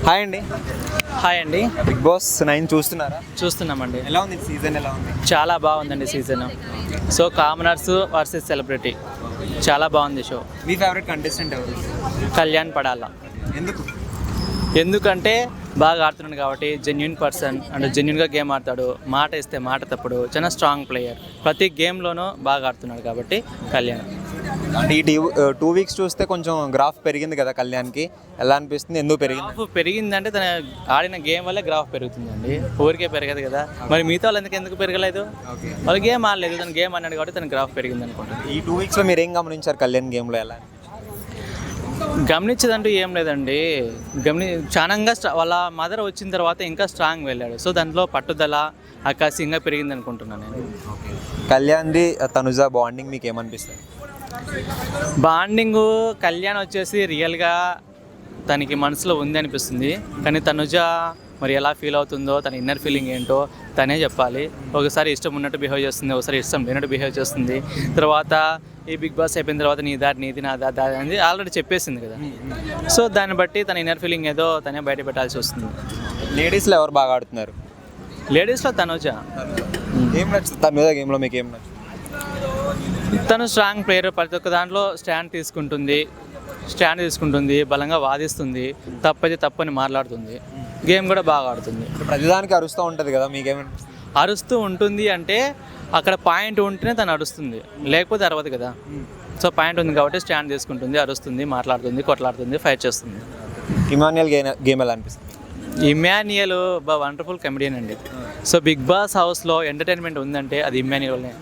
Hi అండి. Hi అండి. Big boss 9 చూస్తున్నారా? చూస్తున్నామండి. ఎలా ఉంది సీజన్? ఎలా ఉంది? చాలా బాగుందండి season. So commoners versus celebrity చాలా బాగుంది షో. మీ ఫేవరెట్ కంటెస్టెంట్ ఎవరు? కళ్యాణ్ పడాల. ఎందుకు? ఎందుకంటే బాగా ఆడుతున్నాడు కాబట్టి, జెన్యున్ పర్సన్ అంటే జెన్యున్గా గేమ్ ఆడతాడు, మాట ఇస్తే మాట తప్పుడు, చాలా స్ట్రాంగ్ ప్లేయర్, ప్రతి గేమ్లోనూ బాగా ఆడుతున్నాడు కాబట్టి కళ్యాణ్. అంటే ఈ 2 వీక్స్ చూస్తే కొంచెం గ్రాఫ్ పెరిగింది కదా కళ్యాణ్కి, ఎలా అనిపిస్తుంది? ఎందుకు పెరిగింది? గ్రాఫ్ పెరిగిందంటే తన ఆడిన గేమ్ వల్లే గ్రాఫ్ పెరుగుతుందండి, ఊరికే పెరగదు కదా. మరి మిగతా వాళ్ళు ఎందుకు పెరగలేదు? వాళ్ళు గేమ్ ఆడలేదు, తన గేమ్ అన్నాడు కాబట్టి తన గ్రాఫ్ పెరిగింది అనుకుంటాను. ఈ 2 వీక్స్లో మీరు ఏం గమనించారు కళ్యాణ్ గేమ్లో? ఎలా గమనించదంటూ ఏం లేదండి. చాలాగా వాళ్ళ మదర్ వచ్చిన తర్వాత ఇంకా స్ట్రాంగ్ వెళ్ళాడు. సో దాంట్లో పట్టుదల ఆకాశం ఇంకా పెరిగింది అనుకుంటున్నాను నేను. కళ్యాణ్ది తనుజ బాండింగ్ మీకు ఏమనిపిస్తుంది? బాండింగు కళ్యాణ్ వచ్చేసి రియల్గా తనకి మనసులో ఉంది అనిపిస్తుంది, కానీ తనుజ మరి ఎలా ఫీల్ అవుతుందో, తన ఇన్నర్ ఫీలింగ్ ఏంటో తనే చెప్పాలి. ఒకసారి ఇష్టం ఉన్నట్టు బిహేవ్ చేస్తుంది, ఒకసారి ఇష్టం లేనట్టు బిహేవ్ చేస్తుంది. తర్వాత ఈ బిగ్ బాస్ అయిపోయిన తర్వాత నీ దారి నీది, నా దారి అనేది ఆల్రెడీ చెప్పేసింది కదా. సో దాన్ని బట్టి తన ఇన్నర్ ఫీలింగ్ ఏదో తనే బయట పెట్టాల్సి వస్తుంది. లేడీస్లో ఎవరు బాగా ఆడుతున్నారు? లేడీస్లో తనుజ. ఏం నచ్చుతుంది తనుజ గేమ్లో? మీకు ఏం నచ్చుతుంది? తను స్ట్రాంగ్ ప్లేయర్, ప్రతి ఒక్క దాంట్లో స్టాండ్ తీసుకుంటుంది, బలంగా వాదిస్తుంది, తప్పది తప్పని మాట్లాడుతుంది, గేమ్ కూడా బాగా ఆడుతుంది. ప్రతిదానికి అరుస్తూ ఉంటుంది కదా, మీకేమనిపిస్తుంది? అరుస్తూ ఉంటుంది అంటే అక్కడ పాయింట్ ఉంటేనే తను అరుస్తుంది, లేకపోతే అరవదు కదా. సో పాయింట్ ఉంది కాబట్టి స్టాండ్ తీసుకుంటుంది, అరుస్తుంది, మాట్లాడుతుంది, కొట్లాడుతుంది, ఫైట్ చేస్తుంది. ఇమాన్యుయల్ గేమ్ ఎలా అనిపిస్తుంది? ఇమాన్యుయల్ వండర్ఫుల్ కమెడియన్ అండి. సో బిగ్ బాస్ హౌస్లో ఎంటర్టైన్మెంట్ ఉందంటే అది ఇమాన్యుయల్నే.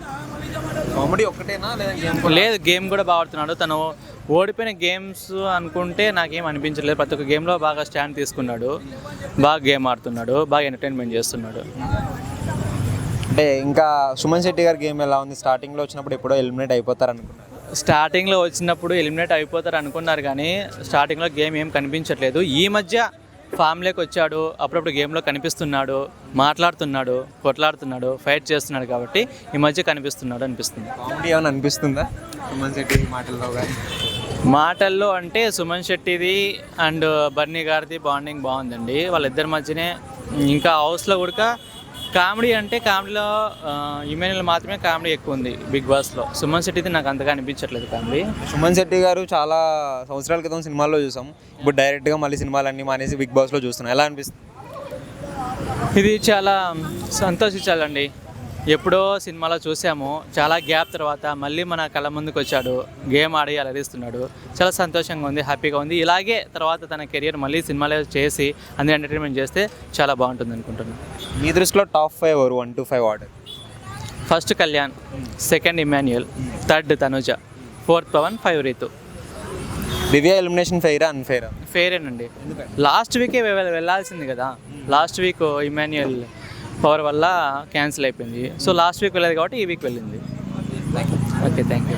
కామెడీ ఒక్కటేనా లేదు, గేమ్ కూడా బాగా ఆడుతున్నాడు. తను ఓడిపోయిన గేమ్స్ అనుకుంటే నాకేం అనిపించలేదు, ప్రతి ఒక్క గేమ్లో బాగా స్టాండ్ తీసుకున్నాడు, బాగా గేమ్ ఆడుతున్నాడు, బాగా ఎంటర్టైన్మెంట్ చేస్తున్నాడు. అంటే ఇంకా సుమన్ శెట్టి గారి గేమ్ ఎలా ఉంది? స్టార్టింగ్లో వచ్చినప్పుడు ఎప్పుడో ఎలిమినేట్ అయిపోతారు అనుకున్నారు. స్టార్టింగ్లో వచ్చినప్పుడు ఎలిమినేట్ అయిపోతారు అనుకున్నారు, కానీ స్టార్టింగ్లో గేమ్ ఏం కనిపించట్లేదు. ఈ మధ్య ఫామ్లోకి వచ్చాడు, అప్పుడప్పుడు గేమ్లో కనిపిస్తున్నాడు, మాట్లాడుతున్నాడు, కొట్లాడుతున్నాడు, ఫైట్ చేస్తున్నాడు కాబట్టి ఈ మధ్య కనిపిస్తున్నాడు అనిపిస్తుంది. కామెడీ ఏమైనా అనిపిస్తుందా సుమన్ శెట్టి మాటల్లో? అంటే సుమన్ శెట్టిది అండ్ బర్నీ గారిది బాండింగ్ బాగుందండి, వాళ్ళిద్దరి మధ్యనే. ఇంకా హౌస్లో కూడా కామెడీ అంటే కామెడీలో ఇమాన్యుయల్ మాత్రమే కామెడీ ఎక్కువ ఉంది బిగ్ బాస్లో. సుమన్ శెట్టిది నాకు అంతగా అనిపించట్లేదు కామెడీ. సుమన్ శెట్టి గారు చాలా సంవత్సరాల క్రితం సినిమాల్లో చూసాం, ఇప్పుడు డైరెక్ట్గా మళ్ళీ సినిమాలన్నీ మానేసి బిగ్ బాస్లో చూస్తున్నాం, ఎలా అనిపిస్తుంది? ఇది చాలా సంతోషించాలండి. ఎప్పుడో సినిమాలో చూసాము, చాలా గ్యాప్ తర్వాత మళ్ళీ మన కళ్ళ ముందుకు వచ్చాడు, గేమ్ ఆడి అలరిస్తున్నాడు, చాలా సంతోషంగా ఉంది, హ్యాపీగా ఉంది. ఇలాగే తర్వాత తన కెరియర్ మళ్ళీ సినిమాలో చేసి అందరూ ఎంటర్టైన్మెంట్ చేస్తే చాలా బాగుంటుంది అనుకుంటున్నాను. మీ దృష్టిలో టాప్ 5 ఎవరు? 1 to 5 order. First Kalyan, second Emmanuel, third Tanuja, fourth Pavan, 5 Ritu. Divya elimination ఫెయిరా అన్ఫెయిరా? ఫెయిరేనండి. లాస్ట్ వీకే వెళ్ళాల్సింది కదా, లాస్ట్ వీక్ ఇమాన్యుయల్ పవర్ వల్ల క్యాన్సిల్ అయిపోయింది. సో లాస్ట్ వీక్ వెళ్ళేది కాబట్టి ఈ వీక్ వెళ్ళింది. Okay, thank you.